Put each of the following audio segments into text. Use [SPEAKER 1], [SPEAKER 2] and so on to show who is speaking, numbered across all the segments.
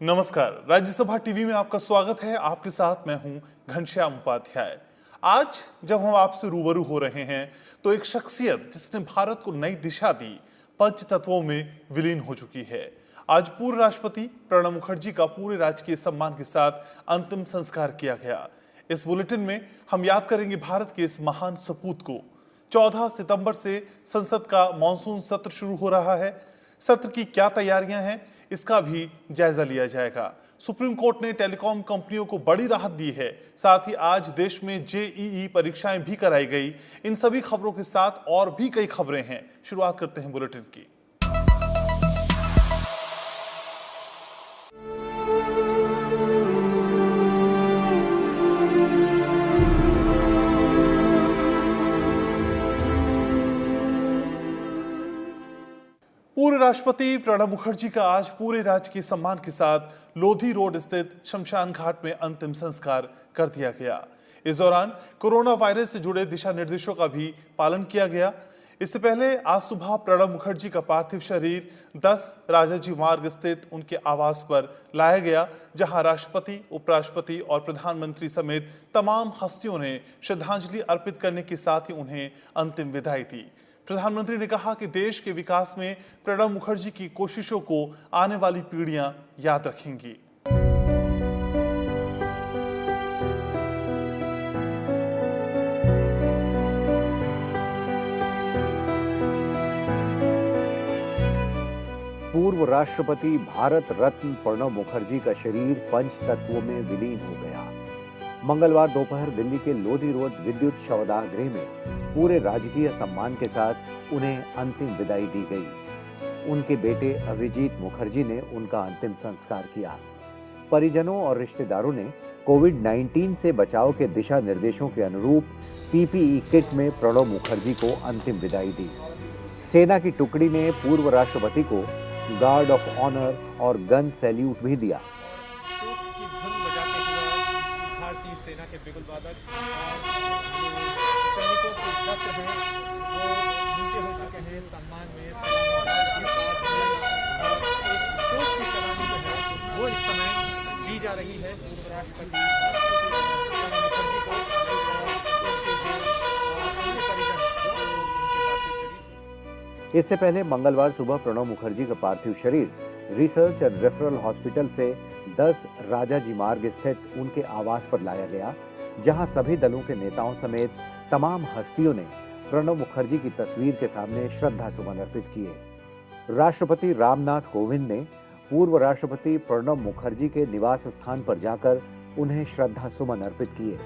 [SPEAKER 1] नमस्कार, राज्यसभा टीवी में आपका स्वागत है। आपके साथ मैं हूं घनश्याम उपाध्याय। आज जब हम आपसे रूबरू हो रहे हैं तो एक शख्सियत जिसने भारत को नई दिशा दी, पंच तत्वों में विलीन हो चुकी है। आज पूर्व राष्ट्रपति प्रणब मुखर्जी का पूरे राजकीय सम्मान के साथ अंतिम संस्कार किया गया। इस बुलेटिन में हम याद करेंगे भारत के इस महान सपूत को। 14 सितंबर से संसद का मानसून सत्र शुरू हो रहा है। सत्र की क्या तैयारियां हैं, इसका भी जायजा लिया जाएगा। सुप्रीम कोर्ट ने टेलीकॉम कंपनियों को बड़ी राहत दी है। साथ ही आज देश में जेईई परीक्षाएं भी कराई गई। इन सभी खबरों के साथ और भी कई खबरें हैं। शुरुआत करते हैं बुलेटिन की। पूर्व राष्ट्रपति प्रणब मुखर्जी का आज पूरे राजकीय सम्मान के साथ लोधी रोड स्थित शमशान घाट में अंतिम संस्कार कर दिया गया। इस दौरान कोरोना वायरस से जुड़े दिशा निर्देशों का भी पालन किया गया। इससे पहले आज सुबह प्रणब मुखर्जी का पार्थिव शरीर 10 राजाजी मार्ग स्थित उनके आवास पर लाया गया, जहां राष्ट्रपति, उपराष्ट्रपति और प्रधानमंत्री समेत तमाम हस्तियों ने श्रद्धांजलि अर्पित करने के साथ ही उन्हें अंतिम विदाई दी। प्रधानमंत्री ने कहा कि देश के विकास में प्रणब मुखर्जी की कोशिशों को आने वाली पीढ़ियां याद रखेंगी।
[SPEAKER 2] पूर्व राष्ट्रपति भारत रत्न प्रणब मुखर्जी का शरीर पंच तत्वों में विलीन हो गया। मंगलवार दोपहर दिल्ली के लोधी रोड विद्युत शवदाह गृह में पूरे राजकीय सम्मान के साथ उन्हें अंतिम विदाई दी गई। उनके बेटे अभिजीत मुखर्जी ने उनका अंतिम संस्कार किया। परिजनों और रिश्तेदारों ने कोविड-19 से बचाव के दिशा निर्देशों के अनुरूप पीपीई किट में प्रणब मुखर्जी को अंतिम विदाई दी। सेना की टुकड़ी ने पूर्व राष्ट्रपति को गार्ड ऑफ ऑनर और गन सैल्यूट भी दिया।
[SPEAKER 3] भारतीय सेना के बिगुल वादक सैनिकों के शस्त्र हैं वो नीचे हो चुके हैं। सम्मान में सलामी के साथ और एक तोप की सलामी जो है वो इस समय दी जा रही है पूर्व राष्ट्रपति प्रणब मुखर्जी को
[SPEAKER 2] इससे पहले मंगलवार सुबह प्रणब मुखर्जी का पार्थिव शरीर रिसर्च एंड रेफरल हॉस्पिटल से 10 राजाजी मार्ग स्थित उनके आवास पर लाया गया, जहां सभी दलों के नेताओं समेत तमाम हस्तियों ने प्रणब मुखर्जी की तस्वीर के सामने श्रद्धा सुमन अर्पित किए। राष्ट्रपति रामनाथ कोविंद ने पूर्व राष्ट्रपति प्रणब मुखर्जी के निवास स्थान पर जाकर उन्हें श्रद्धा सुमन अर्पित किए।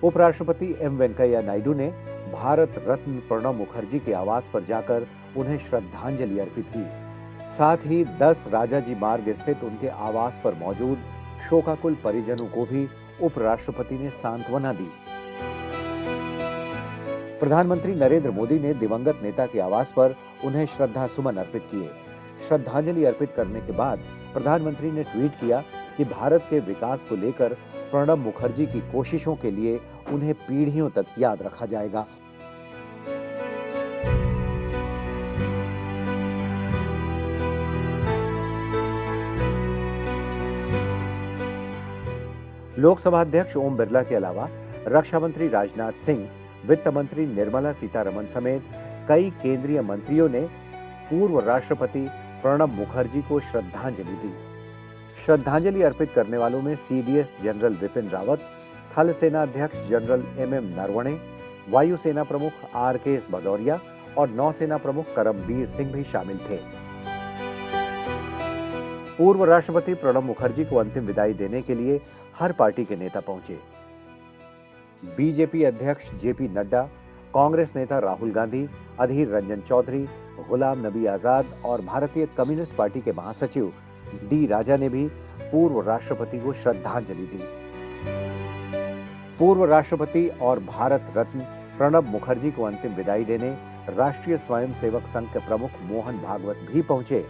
[SPEAKER 2] उपराष्ट्रपति एम वेंकैया नायडू ने भारत रत्न प्रणब मुखर्जी के आवास पर जाकर उन्हें श्रद्धांजलि अर्पित की। साथ ही 10 राजाजी मार्ग स्थित उनके आवास पर मौजूद शोकाकुल परिजनों को भी उपराष्ट्रपति ने सांत्वना दी। प्रधानमंत्री नरेंद्र मोदी ने दिवंगत नेता के आवास पर उन्हें श्रद्धा सुमन अर्पित किए। श्रद्धांजलि अर्पित करने के बाद प्रधानमंत्री ने ट्वीट किया कि भारत के विकास को लेकर प्रणब मुखर्जी की कोशिशों के लिए उन्हें पीढ़ियों तक याद रखा जाएगा। लोकसभा अध्यक्ष ओम बिरला के अलावा रक्षा मंत्री राजनाथ सिंह, वित्त मंत्री निर्मला सीतारमण समेत कई केंद्रीय मंत्रियों ने पूर्व राष्ट्रपति प्रणब मुखर्जी को श्रद्धांजलि दी। श्रद्धांजलि अर्पित करने वालों में सीडीएस जनरल विपिन रावत, थल सेना अध्यक्ष जनरल एमएम नरवणे, वायुसेना प्रमुख आरकेएस भदौरिया और नौसेना प्रमुख करमबीर सिंह भी शामिल थे। पूर्व राष्ट्रपति प्रणब मुखर्जी को अंतिम विदाई देने के लिए हर पार्टी के नेता पहुंचे। बीजेपी अध्यक्ष जेपी नड्डा, कांग्रेस नेता राहुल गांधी, अधीर रंजन चौधरी, गुलाम नबी आजाद और भारतीय कम्युनिस्ट पार्टी के महासचिव डी राजा ने भी पूर्व राष्ट्रपति को श्रद्धांजलि दी। पूर्व राष्ट्रपति और भारत रत्न प्रणब मुखर्जी को अंतिम विदाई देने राष्ट्रीय स्वयंसेवक संघ के प्रमुख मोहन भागवत भी पहुंचे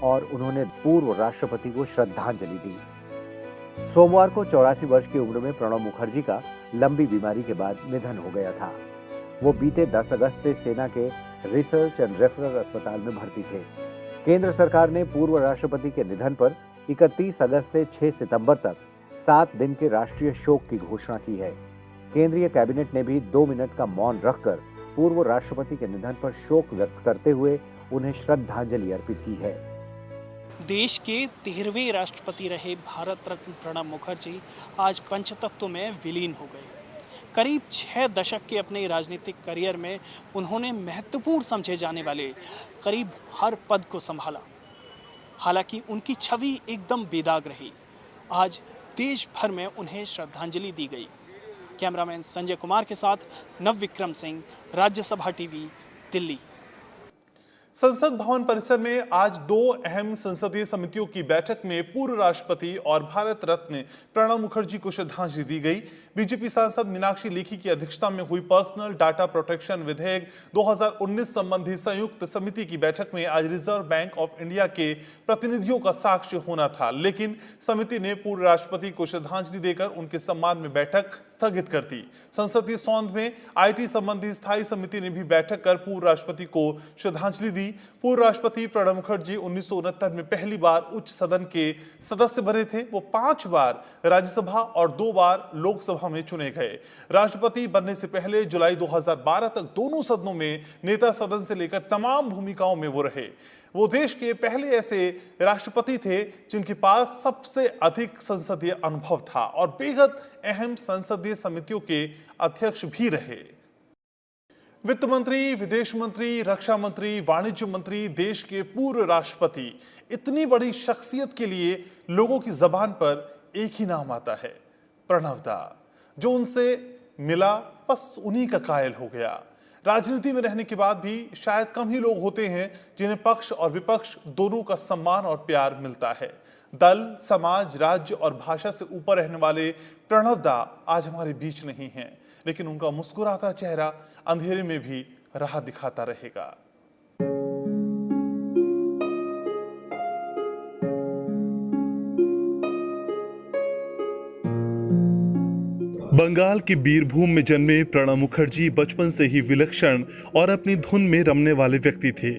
[SPEAKER 2] और उन्होंने पूर्व राष्ट्रपति को श्रद्धांजलि दी। सोमवार को 84 वर्ष की उम्र में प्रणब मुखर्जी का लंबी बीमारी के बाद निधन हो गया था। वो बीते 10 अगस्त से सेना के रिसर्च एंड रेफरल अस्पताल में भर्ती थे। केंद्र सरकार ने पूर्व राष्ट्रपति के निधन पर 31 अगस्त से 6 सितंबर तक 7 दिन के राष्ट्रीय शोक की घोषणा की है। केंद्रीय कैबिनेट ने भी 2 मिनट का मौन रखकर पूर्व राष्ट्रपति के निधन पर शोक व्यक्त करते हुए उन्हें श्रद्धांजलि अर्पित की है।
[SPEAKER 4] देश के 13वें राष्ट्रपति रहे भारत रत्न प्रणब मुखर्जी आज पंचतत्व में विलीन हो गए। करीब 6 दशक के अपने राजनीतिक करियर में उन्होंने महत्वपूर्ण समझे जाने वाले करीब हर पद को संभाला। हालांकि उनकी छवि एकदम बेदाग रही। आज देश भर में उन्हें श्रद्धांजलि दी गई। कैमरामैन संजय कुमार के साथ नव विक्रम सिंह, राज्यसभा टीवी, दिल्ली।
[SPEAKER 1] संसद भवन परिसर में आज 2 अहम संसदीय समितियों की बैठक में पूर्व राष्ट्रपति और भारत रत्न प्रणब मुखर्जी को श्रद्धांजलि दी गई। बीजेपी सांसद मीनाक्षी लेखी की अध्यक्षता में हुई पर्सनल डाटा प्रोटेक्शन विधेयक 2019 संबंधी संयुक्त समिति की बैठक में आज रिजर्व बैंक ऑफ इंडिया के प्रतिनिधियों का साक्ष्य होना था, लेकिन समिति ने पूर्व राष्ट्रपति को श्रद्धांजलि देकर उनके सम्मान में बैठक स्थगित कर दी। संसदीय सौध में IT संबंधी स्थायी समिति ने भी बैठक कर पूर्व राष्ट्रपति को श्रद्धांजलि दी। पूर्व राष्ट्रपति प्रणब मुखर्जी 1969 में पहली बार उच्च सदन के सदस्य बने थे। वो 5 बार राज्यसभा और 2 बार लोकसभा में चुने गए। राष्ट्रपति बनने से पहले जुलाई 2012 तक दोनों सदनों में नेता सदन से लेकर तमाम भूमिकाओं में वो रहे। वो देश के पहले ऐसे राष्ट्रपति थे जिनके पास सबसे अधिक संसदीय अनुभव था और बेहद अहम संसदीय समितियों के अध्यक्ष भी रहे। वित्त मंत्री, विदेश मंत्री, रक्षा मंत्री, वाणिज्य मंत्री, देश के पूर्व राष्ट्रपति, इतनी बड़ी शख्सियत के लिए लोगों की जबान पर एक ही नाम आता है, प्रणब दा। जो उनसे मिला बस उन्हीं का कायल हो गया। राजनीति में रहने के बाद भी शायद कम ही लोग होते हैं जिन्हें पक्ष और विपक्ष दोनों का सम्मान और प्यार मिलता है। दल, समाज, राज्य और भाषा से ऊपर रहने वाले प्रणब दा आज हमारे बीच नहीं हैं, लेकिन उनका मुस्कुराता चेहरा अंधेरे में भी राह दिखाता रहेगा। बंगाल की बीरभूम में जन्मे प्रणब मुखर्जी बचपन से ही विलक्षण और अपनी धुन में रमने वाले व्यक्ति थे।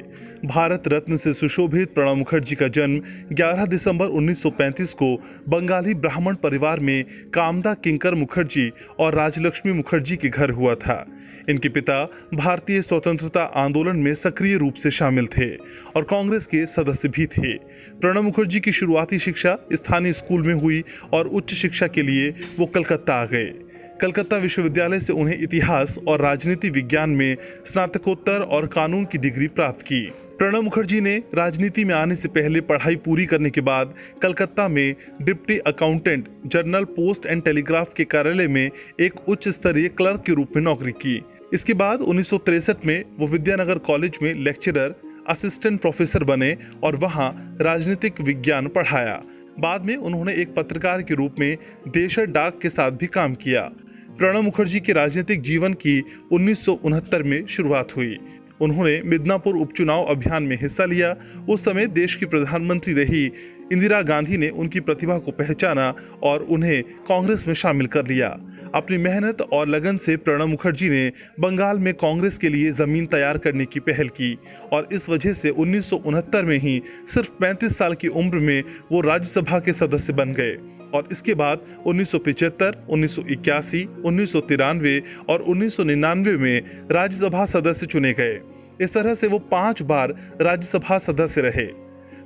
[SPEAKER 1] भारत रत्न से सुशोभित प्रणब मुखर्जी का जन्म 11 दिसंबर 1935 को बंगाली ब्राह्मण परिवार में कामदा किंकर मुखर्जी और राजलक्ष्मी मुखर्जी के घर हुआ था। इनके पिता भारतीय स्वतंत्रता आंदोलन में सक्रिय रूप से शामिल थे और कांग्रेस के सदस्य भी थे। प्रणब मुखर्जी की शुरुआती शिक्षा स्थानीय स्कूल में हुई और उच्च शिक्षा के लिए वो कलकत्ता आ गए। कलकत्ता विश्वविद्यालय से उन्हें इतिहास और राजनीति विज्ञान में स्नातकोत्तर और कानून की डिग्री प्राप्त की। प्रणब मुखर्जी ने राजनीति में आने से पहले पढ़ाई पूरी करने के बाद कलकत्ता में deputy accountant general post and telegraph के कार्यालय में एक उच्च स्तरीय क्लर्क के रूप में नौकरी की। इसके बाद 1963 में वो विद्यानगर कॉलेज में लेक्चरर, असिस्टेंट प्रोफेसर बने और वहां राजनीतिक विज्ञान पढ़ाया। बाद में उन्होंने एक पत्रकार के रूप में देशर डाक के साथ भी काम किया। प्रणब मुखर्जी के राजनीतिक जीवन की 1969 में शुरुआत हुई। उन्होंने मिदनापुर उपचुनाव अभियान में हिस्सा लिया। उस समय देश की प्रधानमंत्री रही इंदिरा गांधी ने उनकी प्रतिभा को पहचाना और उन्हें कांग्रेस में शामिल कर लिया। अपनी मेहनत और लगन से प्रणब मुखर्जी ने बंगाल में कांग्रेस के लिए जमीन तैयार करने की पहल की और इस वजह से 1969 में ही सिर्फ 35 साल की उम्र में वो राज्यसभा के सदस्य बन गए और इसके बाद 1975, 1981, 1993 और 1999 में राज्यसभा सदस्य चुने गए। इस तरह से वो 5 बार राज्यसभा सदस्य रहे।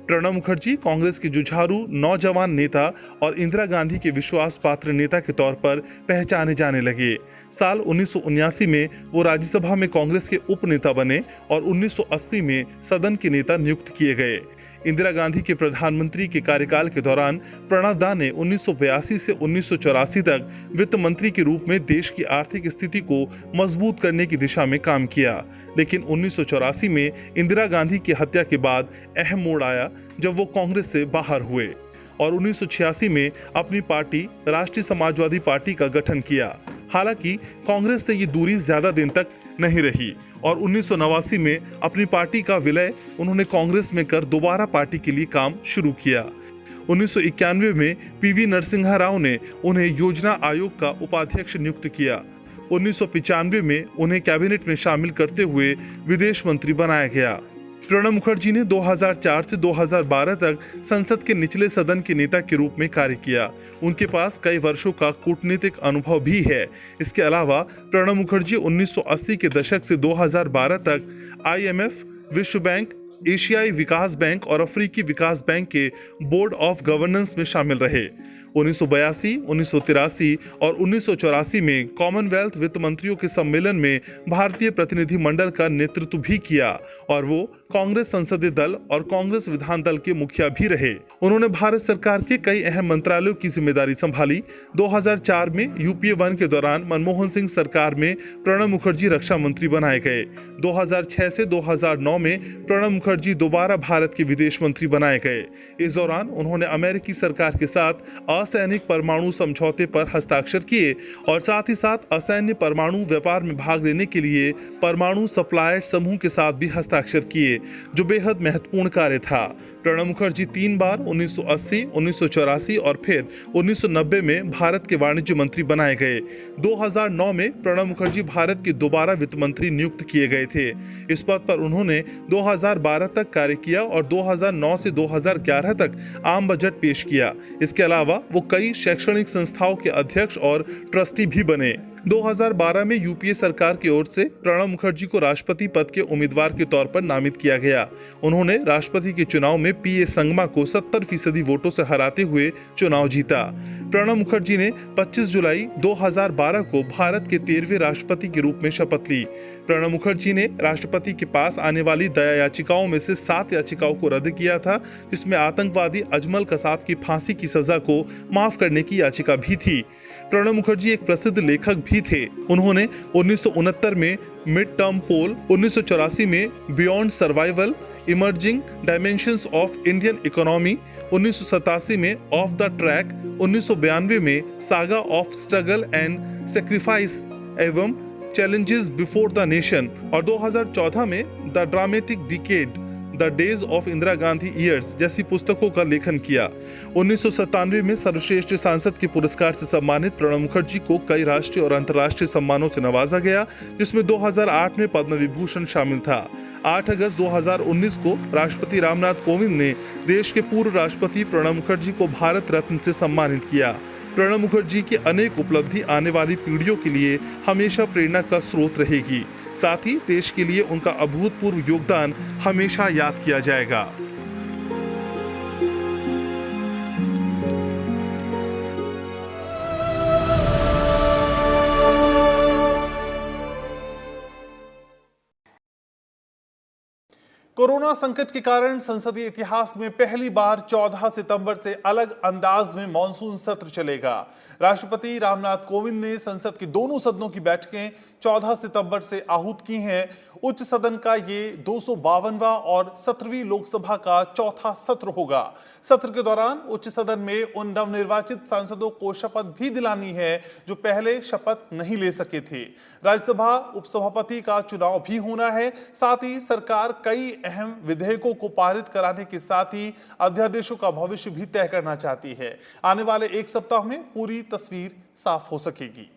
[SPEAKER 1] प्रणब मुखर्जी कांग्रेस के जुझारू नौजवान नेता और इंदिरा गांधी के विश्वास पात्र नेता के तौर पर पहचाने जाने लगे। साल 1979 में वो राज्यसभा में कांग्रेस के उप नेता बने और 1980 में सदन के नेता नियुक्त किए गए। इंदिरा गांधी के प्रधानमंत्री के कार्यकाल के दौरान प्रणब दा ने 1982 से 1984 तक वित्त मंत्री के रूप में देश की आर्थिक स्थिति को मजबूत करने की दिशा में काम किया। लेकिन 1984 में इंदिरा गांधी की हत्या के बाद अहम मोड़ आया जब वो कांग्रेस से बाहर हुए और 1986 में अपनी पार्टी राष्ट्रीय समाजवादी पार्टी का गठन किया। हालांकि कांग्रेस से ये दूरी ज्यादा दिन तक नहीं रही और 1989 में अपनी पार्टी का विलय उन्होंने कांग्रेस में कर दोबारा पार्टी के लिए काम शुरू किया। 1991 में पीवी नरसिम्हा राव ने उन्हें योजना आयोग का उपाध्यक्ष नियुक्त किया। 1995 में उन्हें कैबिनेट में शामिल करते हुए विदेश मंत्री बनाया गया। प्रणब मुखर्जी ने 2004 से 2012 तक संसद के निचले सदन के नेता के रूप में कार्य किया। उनके पास कई वर्षों का कूटनीतिक अनुभव भी है। इसके अलावा प्रणब मुखर्जी 1980 के दशक से 2012 तक IMF, विश्व बैंक, एशियाई विकास बैंक और अफ्रीकी विकास बैंक के बोर्ड ऑफ गवर्नेंस में शामिल रहे। 1982, 1983 और 1984 में कॉमनवेल्थ वित्त मंत्रियों के सम्मेलन में भारतीय प्रतिनिधि मंडल का नेतृत्व भी किया और वो कांग्रेस संसदीय दल और कांग्रेस विधान दल के मुखिया भी रहे। उन्होंने भारत सरकार के कई अहम मंत्रालयों की जिम्मेदारी संभाली। 2004 में UPA 1 के दौरान मनमोहन सिंह सरकार में प्रणब मुखर्जी रक्षा मंत्री बनाए गए। 2006 से 2009 में प्रणब मुखर्जी दोबारा भारत के विदेश मंत्री बनाए गए। इस दौरान उन्होंने अमेरिकी सरकार के साथ असैनिक परमाणु समझौते पर हस्ताक्षर किए और साथ ही साथ असैन्य परमाणु व्यापार में भाग लेने के लिए परमाणु सप्लायर समूह के साथ भी हस्ताक्षर किए, जो बेहद महत्वपूर्ण कार्य था। प्रणब मुखर्जी 3 बार 1980, 1984 और फिर 1990 में भारत के वाणिज्य मंत्री बनाए गए। 2009 में प्रणब मुखर्जी भारत के दोबारा वित्त मंत्री नियुक्त किए गए थे। इस पद पर उन्होंने 2012 तक कार्य किया और 2009 से 2011 तक आम बजट पेश किया। इसके अलावा वो कई शैक्षणिक संस्थाओं के अध्यक्ष और ट्रस्टी भी बने। 2012 में UPA सरकार की ओर से प्रणब मुखर्जी को राष्ट्रपति पद के उम्मीदवार के तौर पर नामित किया गया। उन्होंने राष्ट्रपति के चुनाव में PA संगमा को 70% वोटों से हराते हुए चुनाव जीता। प्रणब मुखर्जी ने 25 जुलाई 2012 को भारत के 13वें राष्ट्रपति के रूप में शपथ ली। प्रणब मुखर्जी ने राष्ट्रपति के पास आने वाली दया याचिकाओं में से 7 याचिकाओं को रद्द किया था, जिसमें आतंकवादी अजमल कसाब की फांसी की सजा को माफ करने की याचिका भी थी। प्रणब मुखर्जी एक प्रसिद्ध लेखक भी थे। उन्होंने 1969 में मिड टर्म पोल, 1984 में beyond survival, emerging dimensions of Indian economy, 1987 में ऑफ द ट्रैक, 1992 में saga of struggle and sacrifice एवं चैलेंजेस बिफोर द नेशन और 2014 में the dramatic decade, the days of Indira Gandhi years जैसी पुस्तकों का लेखन किया। 1997 में सर्वश्रेष्ठ सांसद के पुरस्कार से सम्मानित प्रणब मुखर्जी को कई राष्ट्रीय और अंतर्राष्ट्रीय सम्मानों से नवाजा गया, जिसमें 2008 में पद्म विभूषण शामिल था। 8 अगस्त 2019 को राष्ट्रपति रामनाथ कोविंद ने देश के पूर्व राष्ट्रपति प्रणब मुखर्जी को भारत रत्न से सम्मानित किया। प्रणब मुखर्जी की अनेक उपलब्धि आने वाली पीढ़ियों के लिए हमेशा प्रेरणा का स्रोत रहेगी। साथ ही देश के लिए उनका अभूतपूर्व योगदान हमेशा याद किया जाएगा।
[SPEAKER 5] कोरोना संकट के कारण संसदीय इतिहास में पहली बार 14 सितंबर से अलग अंदाज में मॉनसून सत्र चलेगा। राष्ट्रपति रामनाथ कोविंद ने संसद के दोनों सदनों की बैठकें 14 सितंबर से आहूत की हैं। उच्च सदन का ये 252वां और 17वीं लोकसभा का चौथा सत्र होगा। सत्र के दौरान उच्च सदन में उन नवनिर्वाचित सांसदों को शपथ भी दिलानी है जो पहले शपथ नहीं ले सके थे। राज्यसभा उपसभापति का चुनाव भी होना है। साथ ही सरकार कई अहम विधेयकों को पारित कराने के साथ ही अध्यादेशों का भविष्य भी तय करना चाहती है। आने वाले एक सप्ताह में पूरी तस्वीर साफ हो सकेगी।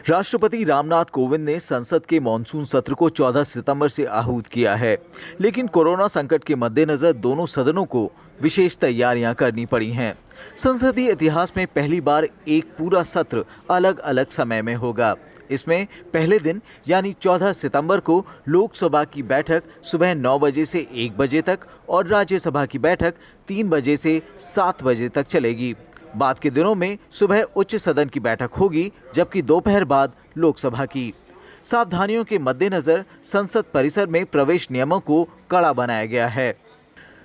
[SPEAKER 6] राष्ट्रपति रामनाथ कोविंद ने संसद के मॉनसून सत्र को 14 सितंबर से आहूत किया है, लेकिन कोरोना संकट के मद्देनजर दोनों सदनों को विशेष तैयारियां करनी पड़ी हैं। संसदीय इतिहास में पहली बार एक पूरा सत्र अलग अलग समय में होगा। इसमें पहले दिन यानी 14 सितंबर को लोकसभा की बैठक सुबह 9 बजे से 1 बजे तक और राज्यसभा की बैठक 3 बजे से 7 बजे तक चलेगी। बाद के दिनों में सुबह उच्च सदन की बैठक होगी, जबकि दोपहर बाद लोकसभा की। सावधानियों के मद्देनजर संसद परिसर में प्रवेश नियमों को कड़ा बनाया गया है।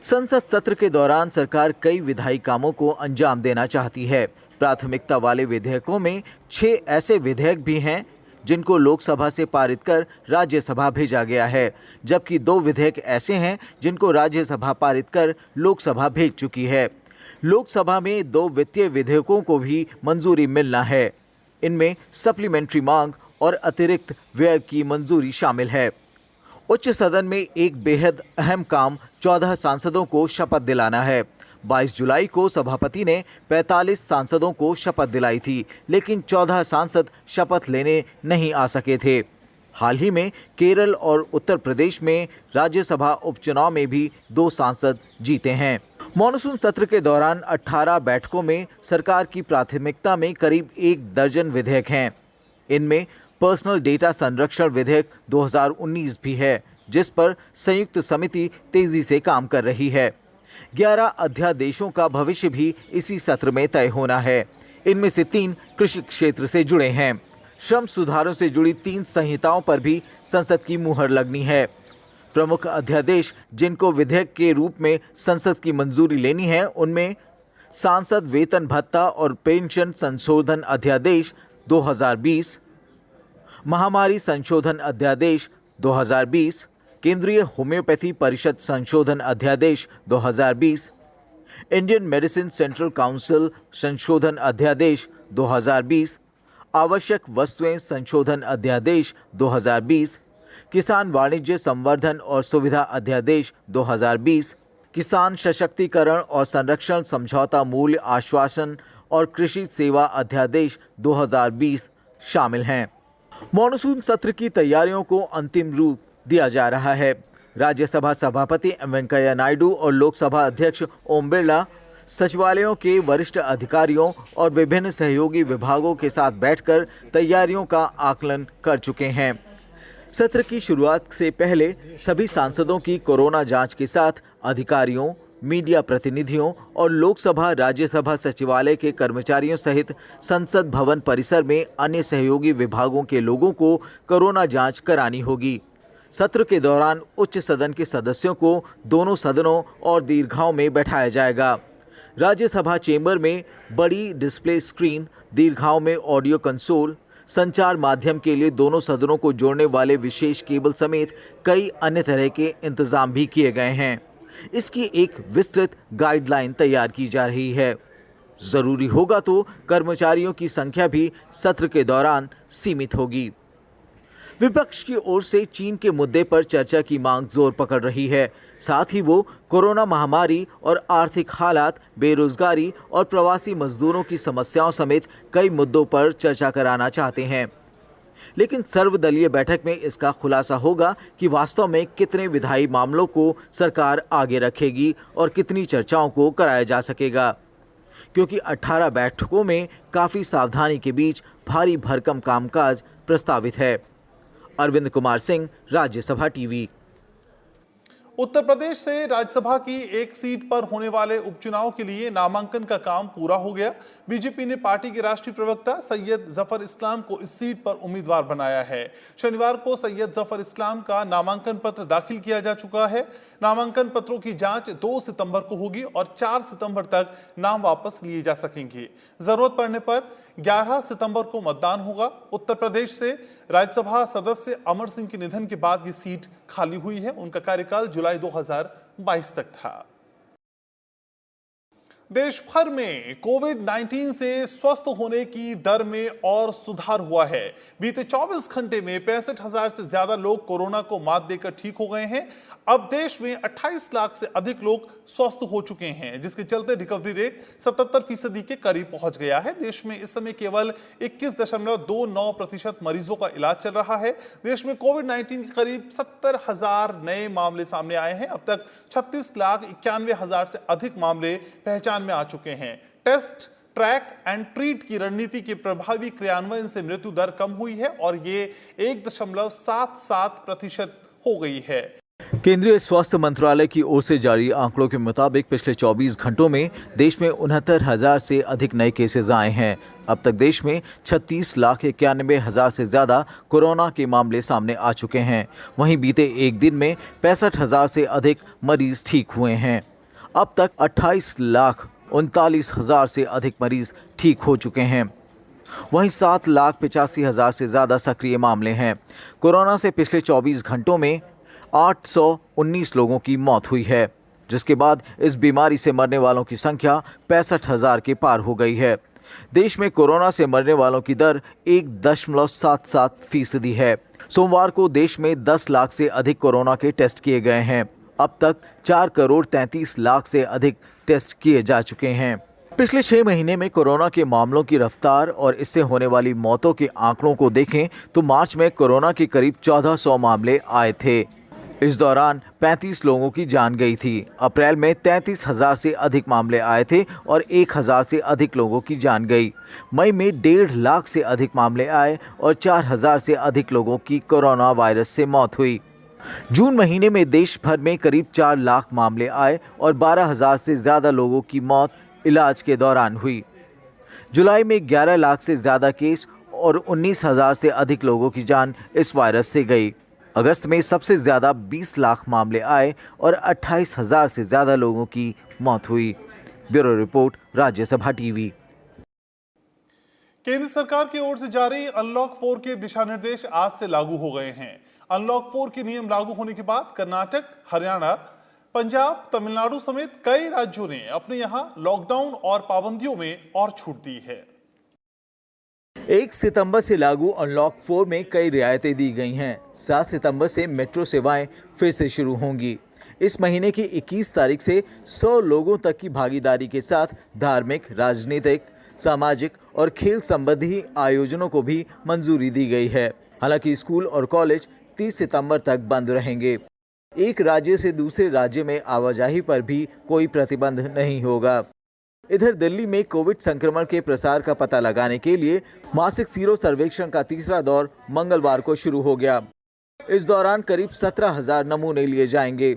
[SPEAKER 6] संसद सत्र के दौरान सरकार कई विधायी कामों को अंजाम देना चाहती है। प्राथमिकता वाले विधेयकों में 6 ऐसे विधेयक भी हैं जिनको लोकसभा से पारित कर राज्यसभा भेजा गया है, जबकि 2 विधेयक ऐसे हैं जिनको राज्यसभा पारित कर लोकसभा भेज चुकी है। लोकसभा में 2 वित्तीय विधेयकों को भी मंजूरी मिलना है। इनमें सप्लीमेंट्री मांग और अतिरिक्त व्यय की मंजूरी शामिल है। उच्च सदन में एक बेहद अहम काम 14 सांसदों को शपथ दिलाना है। 22 जुलाई को सभापति ने 45 सांसदों को शपथ दिलाई थी, लेकिन 14 सांसद शपथ लेने नहीं आ सके थे। हाल ही में केरल और उत्तर प्रदेश में राज्यसभा उपचुनाव में भी 2 सांसद जीते हैं। मॉनसून सत्र के दौरान 18 बैठकों में सरकार की प्राथमिकता में करीब 1 दर्जन विधेयक हैं। इनमें पर्सनल डेटा संरक्षण विधेयक 2019 भी है, जिस पर संयुक्त समिति तेजी से काम कर रही है। 11 अध्यादेशों का भविष्य भी इसी सत्र में तय होना है। इनमें से 3 कृषि क्षेत्र से जुड़े हैं। श्रम सुधारों से जुड़ी 3 संहिताओं पर भी संसद की मुहर लगनी है। प्रमुख अध्यादेश जिनको विधेयक के रूप में संसद की मंजूरी लेनी है, उनमें सांसद वेतन भत्ता और पेंशन संशोधन अध्यादेश 2020, महामारी संशोधन अध्यादेश 2020, केंद्रीय होम्योपैथी परिषद संशोधन अध्यादेश 2020, इंडियन मेडिसिन सेंट्रल काउंसिल संशोधन अध्यादेश 2020, आवश्यक वस्तुएं संशोधन अध्यादेश 2020, किसान वाणिज्य संवर्धन और सुविधा अध्यादेश 2020, किसान सशक्तिकरण और संरक्षण समझौता मूल्य आश्वासन और कृषि सेवा अध्यादेश 2020 शामिल हैं। मॉनसून सत्र की तैयारियों को अंतिम रूप दिया जा रहा है। राज्यसभा सभापति वेंकैया नायडू और लोकसभा अध्यक्ष ओम बिरला सचिवालयों के वरिष्ठ अधिकारियों और विभिन्न सहयोगी विभागों के साथ बैठकर तैयारियों का आकलन कर चुके हैं। सत्र की शुरुआत से पहले सभी सांसदों की कोरोना जांच के साथ अधिकारियों, मीडिया प्रतिनिधियों और लोकसभा राज्यसभा सचिवालय के कर्मचारियों सहित संसद भवन परिसर में अन्य सहयोगी विभागों के लोगों को कोरोना जांच करानी होगी। सत्र के दौरान उच्च सदन के सदस्यों को दोनों सदनों और दीर्घाओं में बैठाया जाएगा। राज्यसभा चेंबर में बड़ी डिस्प्ले स्क्रीन, दीर्घाओं में ऑडियो कंसोल, संचार माध्यम के लिए दोनों सदनों को जोड़ने वाले विशेष केबल समेत कई अन्य तरह के इंतजाम भी किए गए हैं। इसकी एक विस्तृत गाइडलाइन तैयार की जा रही है। जरूरी होगा तो कर्मचारियों की संख्या भी सत्र के दौरान सीमित होगी। विपक्ष की ओर से चीन के मुद्दे पर चर्चा की मांग जोर पकड़ रही है। साथ ही वो कोरोना महामारी और आर्थिक हालात, बेरोजगारी और प्रवासी मजदूरों की समस्याओं समेत कई मुद्दों पर चर्चा कराना चाहते हैं। लेकिन सर्वदलीय बैठक में इसका खुलासा होगा कि वास्तव में कितने विधायी मामलों को सरकार आगे रखेगी और कितनी चर्चाओं को कराया जा सकेगा, क्योंकि 18 बैठकों में काफी सावधानी के बीच भारी भरकम कामकाज प्रस्तावित है। अरविंद कुमार सिंह, राज्यसभा टीवी।
[SPEAKER 5] उत्तर प्रदेश से राज्यसभा की एक सीट पर होने वाले उपचुनाव के लिए नामांकन का काम पूरा हो गया। बीजेपी ने पार्टी के राष्ट्रीय प्रवक्ता सैयद जफर इस्लाम को इस सीट पर उम्मीदवार बनाया है। शनिवार को सैयद जफर इस्लाम का नामांकन पत्र दाखिल किया जा चुका है। नामांकन पत्रों की जांच 2 सितंबर को होगी और 4 सितंबर तक नाम वापस लिए जा सकेंगे। जरूरत पड़ने पर 11 सितंबर को मतदान होगा। उत्तर प्रदेश से राज्यसभा सदस्य अमर सिंह के निधन के बाद ये सीट खाली हुई है। उनका कार्यकाल जुलाई 2022 तक था। देश भर में कोविड-19 से स्वस्थ होने की दर में और सुधार हुआ है। बीते 24 घंटे में 65,000 से ज्यादा लोग कोरोना को मात देकर ठीक हो गए हैं। अब देश में 28 लाख से अधिक लोग स्वस्थ हो चुके हैं, जिसके चलते रिकवरी रेट 77% के करीब पहुंच गया है। देश में इस समय केवल 21.29% मरीजों का इलाज चल रहा है। देश में कोविड-19 के करीब 70,000 नए मामले सामने आए हैं। अब तक 36,91,000 से अधिक मामले पहचान में आ चुके हैं। टेस्ट, ट्रैक एंड ट्रीट की रणनीति के प्रभावी क्रियान्वयन से मृत्यु दर कम हुई है और ये 1.77% हो गई है।
[SPEAKER 6] केंद्रीय स्वास्थ्य मंत्रालय की ओर से जारी आंकड़ों के मुताबिक पिछले 24 घंटों में देश में 69,000 से अधिक नए केसेस आए हैं। अब तक देश में 36,91,000 से ज़्यादा कोरोना के मामले सामने आ चुके हैं। वहीं बीते एक दिन में 65,000 से अधिक मरीज ठीक हुए हैं। अब तक 28,39,000 से अधिक मरीज ठीक हो चुके हैं। वहीं 7,85,000 से ज़्यादा सक्रिय मामले हैं। कोरोना से पिछले 24 घंटों में 819 लोगों की मौत हुई है, जिसके बाद इस बीमारी से मरने वालों की संख्या 65,000 के पार हो गई है। देश में कोरोना से मरने वालों की दर 1.77% है। सोमवार को देश में 10 लाख से अधिक कोरोना के टेस्ट किए गए हैं। अब तक 4 करोड़ 33 लाख से अधिक टेस्ट किए जा चुके हैं। पिछले 6 महीने में कोरोना के मामलों की रफ्तार और इससे होने वाली मौतों के आंकड़ों को देखें तो मार्च में कोरोना के करीब 1400 मामले आए थे। इस दौरान 35 लोगों की जान गई थी। अप्रैल में 33,000 से अधिक मामले आए थे और 1,000 से अधिक लोगों की जान गई। मई में 1.5 लाख से अधिक मामले आए और 4,000 से अधिक लोगों की कोरोना वायरस से मौत हुई। जून महीने में देश भर में करीब 4 लाख मामले आए और 12,000 से ज्यादा लोगों की मौत इलाज के दौरान हुई। जुलाई में 11 लाख से ज्यादा केस और 19,000 से अधिक लोगों की जान इस वायरस से गई। अगस्त में सबसे ज्यादा 20 लाख मामले आए और 28,000 से ज्यादा लोगों की मौत हुई। Bureau report, Rajya Sabha TV.
[SPEAKER 5] केंद्र सरकार की ओर से जारी अनलॉक 4 के दिशा निर्देश आज से लागू हो गए हैं। अनलॉक 4 के नियम लागू होने के बाद कर्नाटक, हरियाणा, पंजाब, तमिलनाडु समेत कई राज्यों ने अपने यहां लॉकडाउन और पाबंदियों में और छूट दी है।
[SPEAKER 6] 1 सितंबर से लागू अनलॉक 4 में कई रियायतें दी गई हैं। 7 सितंबर से मेट्रो सेवाएं फिर से शुरू होंगी। इस महीने की 21 तारीख से 100 लोगों तक की भागीदारी के साथ धार्मिक, राजनीतिक, सामाजिक और खेल संबंधी आयोजनों को भी मंजूरी दी गई है। हालांकि स्कूल और कॉलेज 30 सितंबर तक बंद रहेंगे। एक राज्य से दूसरे राज्य में आवाजाही पर भी कोई प्रतिबंध नहीं होगा। इधर दिल्ली में कोविड संक्रमण के प्रसार का पता लगाने के लिए मासिक सीरो सर्वेक्षण का तीसरा दौर मंगलवार को शुरू हो गया। इस दौरान करीब 17,000 नमूने लिए जाएंगे।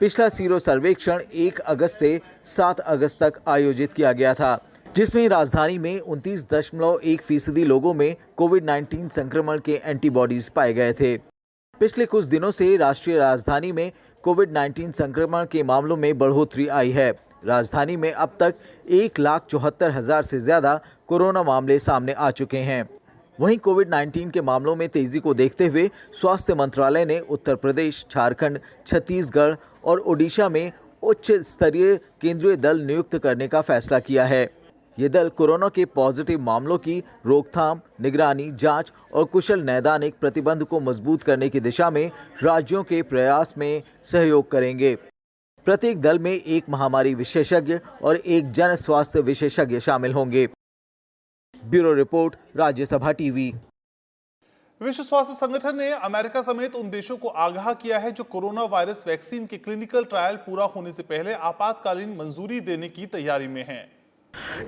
[SPEAKER 6] पिछला सीरो सर्वेक्षण 1 अगस्त से 7 अगस्त तक आयोजित किया गया था, जिसमें राजधानी में 29.1% लोगों में कोविड-19 संक्रमण के एंटीबॉडीज पाए गए थे। पिछले कुछ दिनों से राष्ट्रीय राजधानी में कोविड-19 संक्रमण के मामलों में बढ़ोतरी आई है। राजधानी में अब तक 1,74,000 से ज्यादा कोरोना मामले सामने आ चुके हैं। वहीं कोविड-19 के मामलों में तेजी को देखते हुए स्वास्थ्य मंत्रालय ने उत्तर प्रदेश, झारखंड, छत्तीसगढ़ और ओडिशा में उच्च स्तरीय केंद्रीय दल नियुक्त करने का फैसला किया है। ये दल कोरोना के पॉजिटिव मामलों की रोकथाम, निगरानी, जांच और कुशल नैदानिक प्रतिबंध को मजबूत करने की दिशा में राज्यों के प्रयास में सहयोग करेंगे। प्रत्येक दल में एक महामारी विशेषज्ञ और एक जन स्वास्थ्य विशेषज्ञ शामिल होंगे। Bureau report, Rajya Sabha TV.
[SPEAKER 5] विश्व स्वास्थ्य संगठन ने अमेरिका समेत उन देशों को आगाह किया है जो कोरोना वायरस वैक्सीन के क्लिनिकल ट्रायल पूरा होने से पहले आपातकालीन मंजूरी देने की तैयारी में हैं।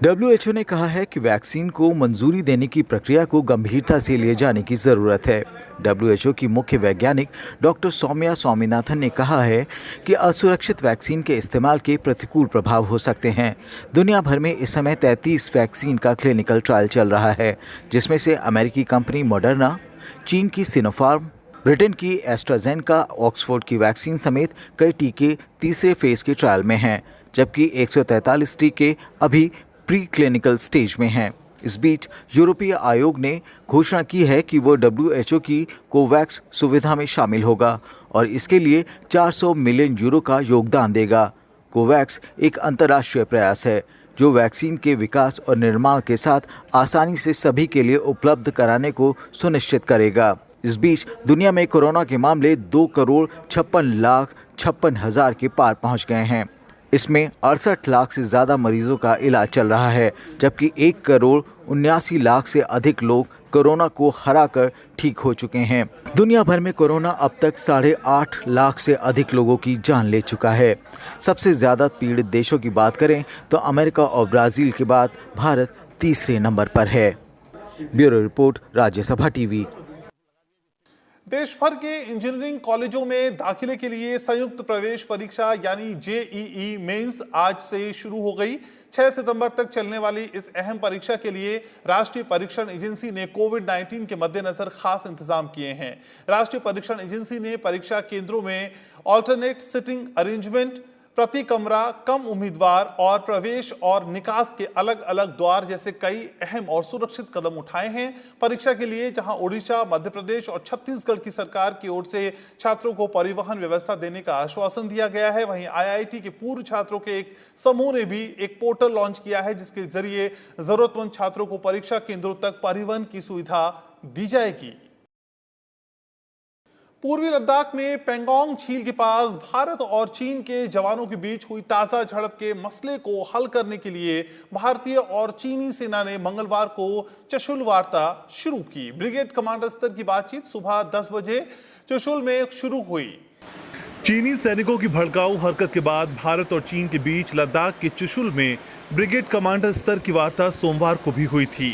[SPEAKER 6] WHO ने कहा है कि वैक्सीन को मंजूरी देने की प्रक्रिया को गंभीरता से लिए जाने की जरूरत है। WHO की मुख्य वैज्ञानिक डॉक्टर सौम्या स्वामीनाथन ने कहा है कि असुरक्षित वैक्सीन के इस्तेमाल के प्रतिकूल प्रभाव हो सकते हैं। दुनिया भर में इस समय 33 वैक्सीन का क्लिनिकल ट्रायल चल रहा है, जिसमें से अमेरिकी कंपनी मॉडर्ना, चीन की सिनोफार्म, ब्रिटेन की एस्ट्राजेनेका, ऑक्सफोर्ड की वैक्सीन समेत कई टीके तीसरे फेज के ट्रायल में हैं, जबकि 143 टीके अभी प्री क्लिनिकल स्टेज में हैं। इस बीच यूरोपीय आयोग ने घोषणा की है कि वो WHO की कोवैक्स सुविधा में शामिल होगा और इसके लिए 400 मिलियन यूरो का योगदान देगा। कोवैक्स एक अंतर्राष्ट्रीय प्रयास है जो वैक्सीन के विकास और निर्माण के साथ आसानी से सभी के लिए उपलब्ध कराने को सुनिश्चित करेगा। इस बीच दुनिया में कोरोना के मामले 2,56,56,000 के पार पहुंच गए हैं। इसमें 68 लाख से ज़्यादा मरीजों का इलाज चल रहा है, जबकि 1,79,00,000 से अधिक लोग कोरोना को हराकर ठीक हो चुके हैं। दुनिया भर में कोरोना अब तक 8.5 लाख से अधिक लोगों की जान ले चुका है। सबसे ज़्यादा पीड़ित देशों की बात करें तो अमेरिका और ब्राज़ील के बाद भारत तीसरे नंबर पर है। Bureau report, Rajya Sabha TV.
[SPEAKER 5] देश भर के इंजीनियरिंग कॉलेजों में दाखिले के लिए संयुक्त प्रवेश परीक्षा यानी JEE मेंस आज से शुरू हो गई। 6 सितंबर तक चलने वाली इस अहम परीक्षा के लिए राष्ट्रीय परीक्षण एजेंसी ने कोविड-19 के मद्देनजर खास इंतजाम किए हैं। राष्ट्रीय परीक्षण एजेंसी ने परीक्षा केंद्रों में ऑल्टरनेट सिटिंग अरेंजमेंट, प्रति कमरा कम उम्मीदवार और प्रवेश और निकास के अलग अलग द्वार जैसे कई अहम और सुरक्षित कदम उठाए हैं। परीक्षा के लिए जहां ओडिशा, मध्य प्रदेश और छत्तीसगढ़ की सरकार की ओर से छात्रों को परिवहन व्यवस्था देने का आश्वासन दिया गया है, वहीं IIT के पूर्व छात्रों के एक समूह ने भी एक पोर्टल लॉन्च किया है जिसके जरिए जरूरतमंद छात्रों को परीक्षा केंद्रों तक परिवहन की सुविधा दी जाएगी। पूर्वी लद्दाख में पेंगोंग झील के पास भारत और चीन के जवानों के बीच हुई ताजा झड़प के मसले को हल करने के लिए भारतीय और चीनी सेना ने मंगलवार को चशुल वार्ता शुरू की। ब्रिगेड कमांडर स्तर की बातचीत सुबह 10 बजे चशुल में शुरू हुई। चीनी सैनिकों की भड़काऊ हरकत के बाद भारत और चीन के बीच लद्दाख के चशुल में ब्रिगेड कमांडर स्तर की वार्ता सोमवार को भी हुई थी।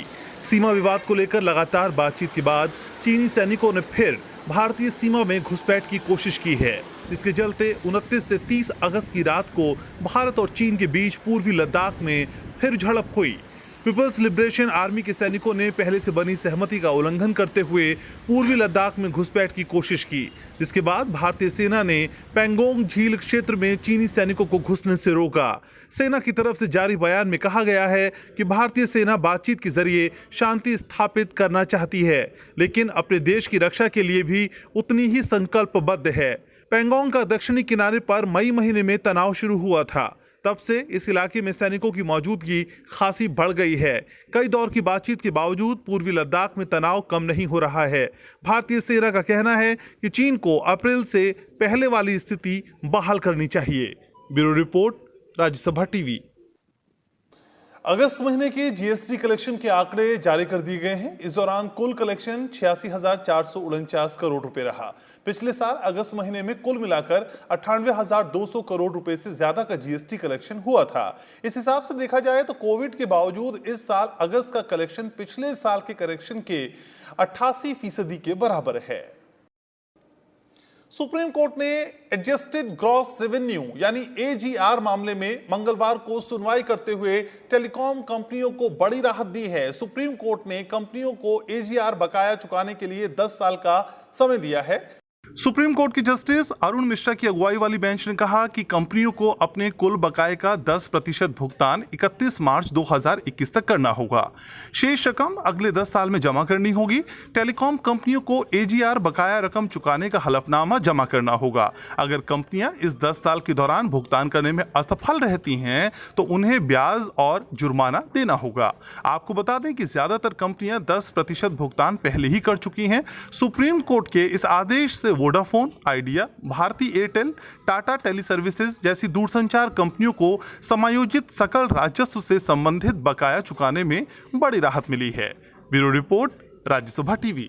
[SPEAKER 5] सीमा विवाद को लेकर लगातार बातचीत के बाद चीनी सैनिकों ने फिर भारतीय सीमा में घुसपैठ की कोशिश की है, जिसके चलते 29 से 30 अगस्त की रात को भारत और चीन के बीच पूर्वी लद्दाख में फिर झड़प हुई। पीपल्स लिबरेशन आर्मी के सैनिकों ने पहले से बनी सहमति का उल्लंघन करते हुए पूर्वी लद्दाख में घुसपैठ की कोशिश की, जिसके बाद भारतीय सेना ने पेंगोंग झील क्षेत्र में चीनी सैनिकों को घुसने से रोका। सेना की तरफ से जारी बयान में कहा गया है कि भारतीय सेना बातचीत के जरिए शांति स्थापित करना चाहती है, लेकिन अपने देश की रक्षा के लिए भी उतनी ही संकल्पबद्ध है। पेंगोंग का दक्षिणी किनारे पर मई महीने में तनाव शुरू हुआ था। तब से इस इलाके में सैनिकों की मौजूदगी खासी बढ़ गई है। कई दौर की बातचीत के बावजूद पूर्वी लद्दाख में तनाव कम नहीं हो रहा है। भारतीय सेना का कहना है कि चीन को अप्रैल से पहले वाली स्थिति बहाल करनी चाहिए। Bureau report, Rajya Sabha TV. अगस्त महीने के जीएसटी कलेक्शन के आंकड़े जारी कर दिए गए हैं। इस दौरान कुल कलेक्शन 86,449 करोड़ रुपए रहा। पिछले साल अगस्त महीने में कुल मिलाकर 98,200 करोड़ रुपए से ज्यादा का जीएसटी कलेक्शन हुआ था। इस हिसाब से देखा जाए तो कोविड के बावजूद इस साल अगस्त का कलेक्शन पिछले साल के कलेक्शन के 88% के बराबर है। सुप्रीम कोर्ट ने एडजस्टेड ग्रॉस रेवेन्यू यानी एजीआर मामले में मंगलवार को सुनवाई करते हुए टेलीकॉम कंपनियों को बड़ी राहत दी है। सुप्रीम कोर्ट ने कंपनियों को एजीआर बकाया चुकाने के लिए 10 साल का समय दिया है। सुप्रीम कोर्ट के जस्टिस अरुण मिश्रा की अगुवाई वाली बेंच ने कहा कि कंपनियों को अपने कुल बकाये का 10% भुगतान 31 मार्च 2021 तक करना होगा। शेष रकम अगले 10 साल में जमा करनी होगी। टेलीकॉम कंपनियों को एजीआर बकाया रकम चुकाने का हलफनामा जमा करना होगा। अगर कंपनियां इस 10 साल के दौरान भुगतान करने में असफल रहती हैं तो उन्हें ब्याज और जुर्माना देना होगा। आपको बता दें कि ज्यादातर कंपनियां 10% भुगतान पहले ही कर चुकी हैं। सुप्रीम कोर्ट के इस आदेश से Vodafone, Idea, Bharti Airtel, Tata Teleservices जैसी दूरसंचार कंपनियों को समायोजित सकल राजस्व से संबंधित बकाया चुकाने में बड़ी राहत मिली है। Bureau report, Rajya Sabha TV.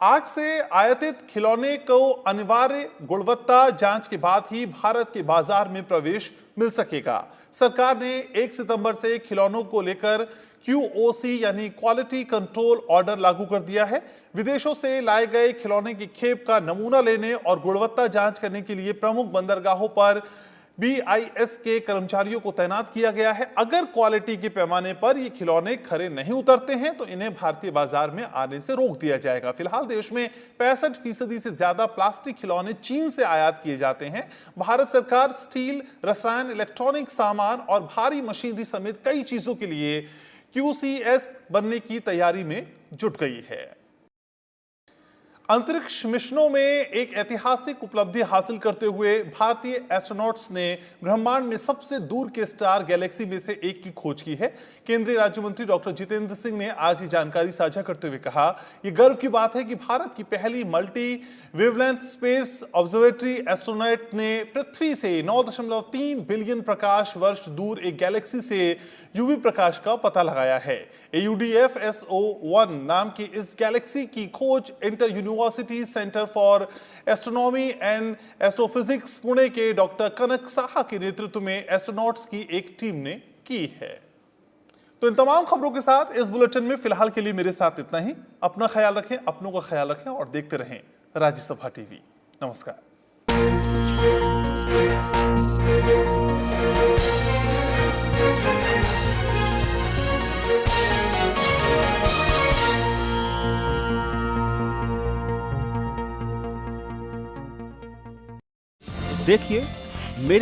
[SPEAKER 5] आज से आयातित खिलौने को अनिवार्य गुणवत्ता जांच के बाद ही भारत के बाजार में प्रवेश मिल सकेगा। सरकार ने 1 सितंबर से खिलौनों को लेकर QOC यानी क्वालिटी कंट्रोल ऑर्डर लागू कर दिया है। विदेशों से लाए गए खिलौने की खेप का नमूना लेने और गुणवत्ता जांच करने के लिए प्रमुख बंदरगाहों पर BIS के कर्मचारियों को तैनात किया गया है। अगर क्वालिटी के पैमाने पर ये खिलौने खरे नहीं उतरते हैं तो इन्हें भारतीय बाजार में आने से रोक दिया जाएगा। फिलहाल देश में 65% से ज्यादा प्लास्टिक खिलौने चीन से आयात किए जाते हैं। भारत सरकार स्टील, रसायन, इलेक्ट्रॉनिक सामान और भारी मशीनरी समेत कई चीजों के लिए QCS बनने की तैयारी में जुट गई है। अंतरिक्ष मिशनों में एक ऐतिहासिक उपलब्धि हासिल करते हुए भारतीय एस्ट्रोनॉट्स ने ब्रह्मांड में सबसे दूर के स्टार गैलेक्सी में से एक की खोज की है। केंद्रीय राज्य मंत्री डॉक्टर जितेंद्र सिंह ने आज ये जानकारी साझा करते हुए कहा, यह गर्व की बात है कि भारत की पहली multi wavelength space observatory astronaut ने पृथ्वी से 9.3 बिलियन प्रकाश वर्ष दूर एक गैलेक्सी से यूवी प्रकाश का पता लगाया है। AUDF-SO1 नाम की इस गैलेक्सी की खोज inter university centre for astronomy and astrophysics Pune के डॉक्टर कनक साहा के नेतृत्व में एस्ट्रोनॉट्स की एक टीम ने की है। तो इन तमाम खबरों के साथ इस बुलेटिन में फिलहाल के लिए मेरे साथ इतना ही। अपना ख्याल रखें, अपनों का ख्याल रखें और देखते रहें राज्यसभा टीवी। नमस्कार।
[SPEAKER 7] देखिए मेरे